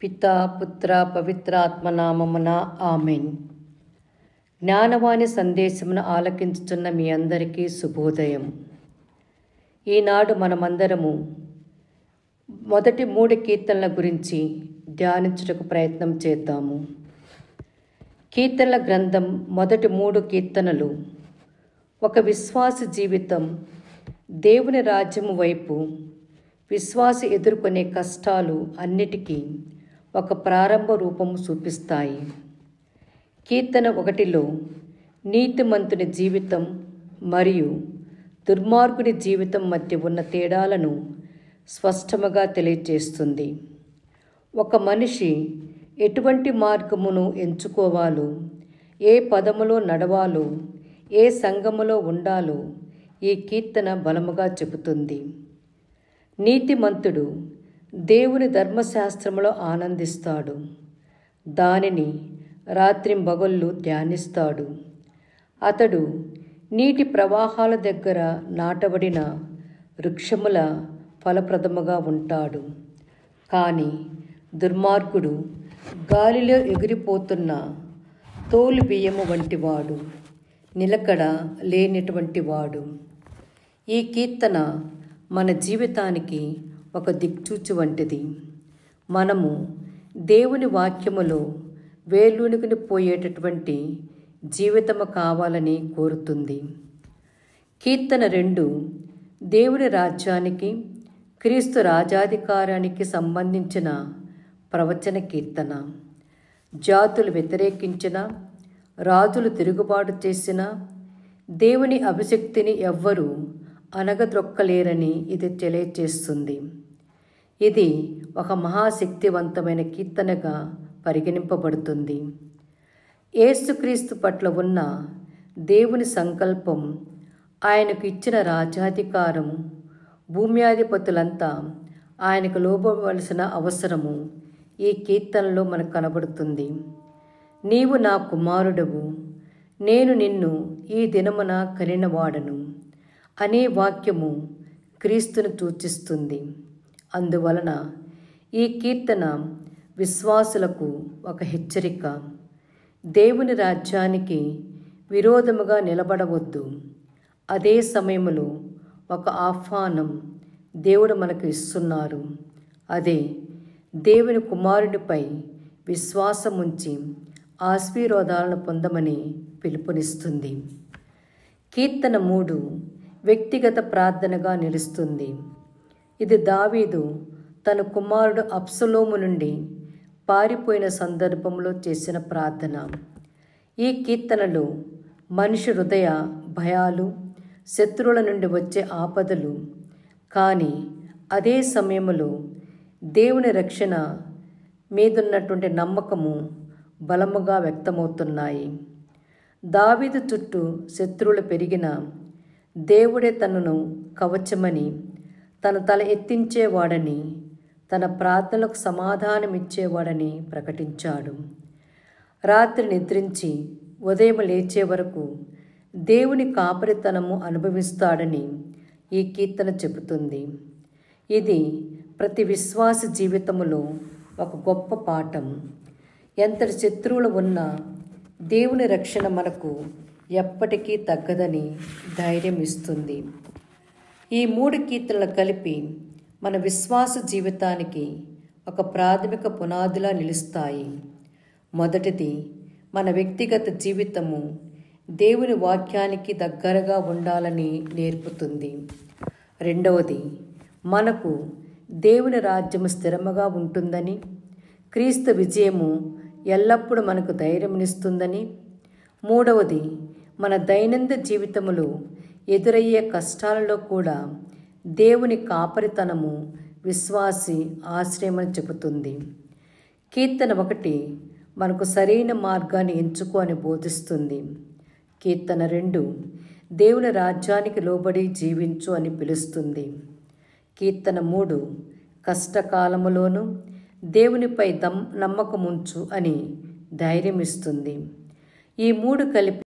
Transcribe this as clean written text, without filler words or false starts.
పితా పుత్ర పవిత్రాత్మనామమున ఆమెన్. జ్ఞానవాణి సందేశమును ఆలకించుచున్న మీ అందరికీ శుభోదయం. ఈనాడు మనమందరము మొదటి 3 కీర్తనల గురించి ధ్యానించుటకు ప్రయత్నం చేద్దాము. కీర్తనల గ్రంథం మొదటి 3 కీర్తనలు ఒక విశ్వాస జీవితం, దేవుని రాజ్యము వైపు విశ్వాసి ఎదుర్కొనే కష్టాలు అన్నిటికీ ఒక ప్రారంభ రూపము చూపిస్తాయి. కీర్తన 1లో నీతిమంతుని జీవితం మరియు దుర్మార్గుని జీవితం మధ్య ఉన్న తేడాలను స్పష్టముగా తెలియజేస్తుంది. ఒక మనిషి ఎటువంటి మార్గమును ఎంచుకోవాలో, ఏ పదములో నడవాలో, ఏ సంఘములో ఉండాలో ఈ కీర్తన బలముగా చెబుతుంది. నీతిమంతుడు దేవుని ధర్మశాస్త్రములో ఆనందిస్తాడు, దానిని రాత్రింబగళ్ళు ధ్యానిస్తాడు. అతడు నీటి ప్రవాహాల దగ్గర నాటబడిన వృక్షముల ఫలప్రదముగా ఉంటాడు. కానీ దుర్మార్గుడు గాలిలో ఎగిరిపోతున్న తోలు బియ్యము వంటివాడు, నిలకడ లేనటువంటి వాడు. ఈ కీర్తన మన జీవితానికి ఒక దిక్చూచి వంటిది. మనము దేవుని వాక్యములో వేళ్ళూనుకుని పోయేటటువంటి జీవితము కావాలని కోరుతుంది. కీర్తన 2 దేవుని రాజ్యానికి, క్రీస్తు రాజాధికారానికి సంబంధించిన ప్రవచన కీర్తన. జాతులు వ్యతిరేకించిన, రాజులు తిరుగుబాటు చేసిన దేవుని అభిషక్తిని ఎవ్వరూ అనగద్రొక్కలేరని ఇది తెలియచేస్తుంది. ఇది ఒక మహాశక్తివంతమైన కీర్తనగా పరిగణింపబడుతుంది. యేసుక్రీస్తు పట్ల ఉన్న దేవుని సంకల్పం, ఆయనకు ఇచ్చిన రాజ్యాధికారం, భూమ్యాధిపతులంతా ఆయనకు లోబడవలసిన అవసరము ఈ కీర్తనలో మనకు కనబడుతుంది. నీవు నా కుమారుడవు, నేను నిన్ను ఈ దినమున కనినవాడను అనే వాక్యము క్రీస్తును సూచిస్తుంది. అందువలన ఈ కీర్తన విశ్వాసులకు ఒక హెచ్చరిక. దేవుని రాజ్యానికి విరోధముగా నిలబడవద్దు. అదే సమయంలో ఒక ఆహ్వానం దేవుడు మనకు ఇస్తున్నారు. అదే దేవుని కుమారునిపై విశ్వాసముంచి ఆశీర్వాదాలను పొందమని పిలుపునిస్తుంది. కీర్తన 3 వ్యక్తిగత ప్రార్థనగా నిలుస్తుంది. ఇది దావీదు తన కుమారుడు అబ్షలోము నుండి పారిపోయిన సందర్భంలో చేసిన ప్రార్థన. ఈ కీర్తనలో మనిషి హృదయ భయాలు, శత్రువుల నుండి వచ్చే ఆపదలు, కానీ అదే సమయంలో దేవుని రక్షణ మీదున్నటువంటి నమ్మకము బలముగా వ్యక్తమవుతున్నాయి. దావీదు చుట్టూ శత్రువులు పెరిగిన దేవుడే తనను కవచమని, తన తల ఎత్తించేవాడని, తన ప్రార్థనలకు సమాధానమిచ్చేవాడని ప్రకటించాడు. రాత్రి నిద్రించి ఉదయం లేచే వరకు దేవుని కాపరితనము అనుభవిస్తాడని ఈ కీర్తన చెబుతుంది. ఇది ప్రతి విశ్వాస జీవితములో ఒక గొప్ప పాఠం. ఎంతటి శత్రువులు ఉన్నా దేవుని రక్షణ మనకు ఎప్పటికీ తగ్గదని ధైర్యం ఇస్తుంది. ఈ 3 కీర్తనలు కలిపి మన విశ్వాస జీవితానికి ఒక ప్రాథమిక పునాదిలా నిలుస్తాయి. మొదటిది, మన వ్యక్తిగత జీవితము దేవుని వాక్యానికి దగ్గరగా ఉండాలని నేర్పుతుంది. రెండవది, మనకు దేవుని రాజ్యము స్థిరముగా ఉంటుందని, క్రీస్తు విజయము ఎల్లప్పుడూ మనకు ధైర్యమునిస్తుందని. మూడవది, మన దైనందిన జీవితములో ఎదురయ్యే కష్టాలలో కూడా దేవుని కాపరితనము విశ్వాసి ఆశ్రయమని చెబుతుంది. కీర్తన 1 మనకు సరైన మార్గాన్ని ఎంచుకో అని బోధిస్తుంది. కీర్తన 2 దేవుని రాజ్యానికి లోబడి జీవించు అని పిలుస్తుంది. కీర్తన 3 కష్టకాలములోనూ దేవునిపై నమ్మకముంచు అని ధైర్యం ఇస్తుంది. ఈ 3 కలిపి